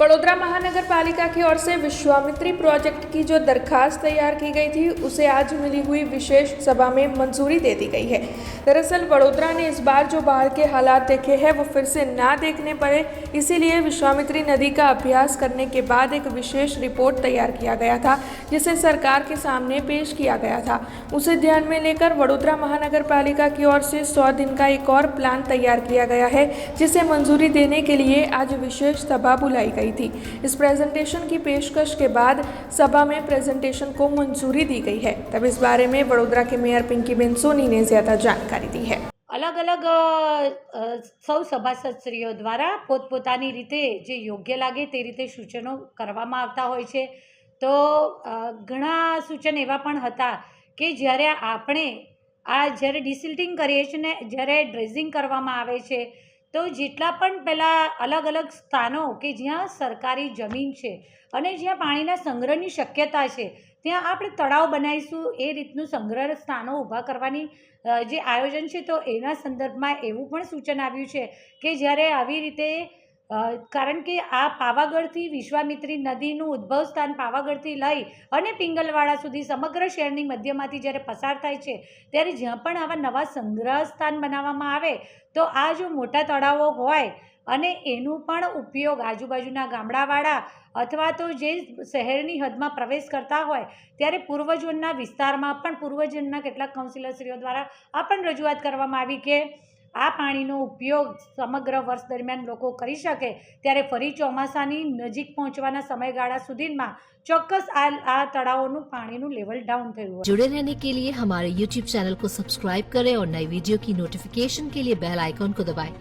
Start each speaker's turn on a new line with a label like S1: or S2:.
S1: बड़ोदरा महानगर पालिका की ओर से विश्वामित्री प्रोजेक्ट की जो दरखास्त तैयार की गई थी उसे आज मिली हुई विशेष सभा में मंजूरी दे दी गई है। दरअसल बड़ोदरा ने इस बार जो बाढ़ के हालात देखे हैं वो फिर से ना देखने पड़े, इसीलिए विश्वामित्री नदी का अभ्यास करने के बाद एक विशेष रिपोर्ट तैयार किया गया था, जिसे सरकार के सामने पेश किया गया था। उसे ध्यान में लेकर वडोदरा महानगर पालिका की ओर से 100 दिन का एक और प्लान तैयार किया गया है, जिसे मंजूरी देने के लिए आज विशेष सभा बुलाई गई थी। इस प्रेजेंटेशन की पेशकश के बाद सभा में प्रेजेंटेशन को मंजूरी दी गई है। तब इस बारे में वडोदरा के मेयर पिंकीबेन सोनी ने ज्यादा जानकारी दी है।
S2: अलग अलग સૌ સભાસદશ્રીઓ દ્વારા પોતપોતાની રીતે જે યોગ્ય લાગે તે રીતે સૂચનો કરવામાં આવતા હોય છે। તો ઘણા સૂચન એવા પણ હતા કે જ્યારે આપણે જ્યારે ડિસિલ્ટિંગ કરીએ છીએ ને જ્યારે ડ્રેઝિંગ કરવામાં આવે છે તો જેટલા પણ પહેલાં અલગ અલગ સ્થાનો કે જ્યાં સરકારી જમીન છે અને જ્યાં પાણીના સંગ્રહની શક્યતા છે ત્યાં આપણે તળાવ બનાવીશું, એ રીતનું સંગ્રહ સ્થાનો ઊભા કરવાની જે આયોજન છે તો એના સંદર્ભમાં એવું પણ સૂચન આવ્યું છે કે જ્યારે આવી રીતે કારણ કે આ પાવાગઢથી વિશ્વામિત્રી નદીનું ઉદ્ભવ સ્થાન પાવાગઢથી લઈ અને પિંગલવાડા સુધી સમગ્ર શહેરની મધ્યમાંથી જ્યારે પસાર થાય છે ત્યારે જ્યાં પણ આવા નવા સંગ્રહ સ્થાન બનાવવામાં આવે તો આ જો મોટા તળાવો હોય અને એનું પણ ઉપયોગ આજુબાજુના ગામડાવાળા અથવા તો જે શહેરની હદમાં પ્રવેશ કરતા હોય ત્યારે પૂર્વ ઝોનના વિસ્તારમાં પણ પૂર્વ ઝોનના કેટલાક કાઉન્સિલરશ્રીઓ દ્વારા આ પણ રજૂઆત કરવામાં આવી કે આ પાણીનો ઉપયોગ સમગ્ર વર્ષ દરમિયાન લોકો કરી શકે ત્યારે ફરી ચોમાસાની નજીક પહોંચવાના સમયગાળા સુધીમાં ચોક્કસ આ તળાવોનું પાણીનું લેવલ डाउन થયું હોય।
S3: जुड़े रहने के लिए हमारे YouTube चैनल को सब्सक्राइब करें और नई वीडियो की नोटिफिकेशन के लिए बेल आइकॉन को दबाएं।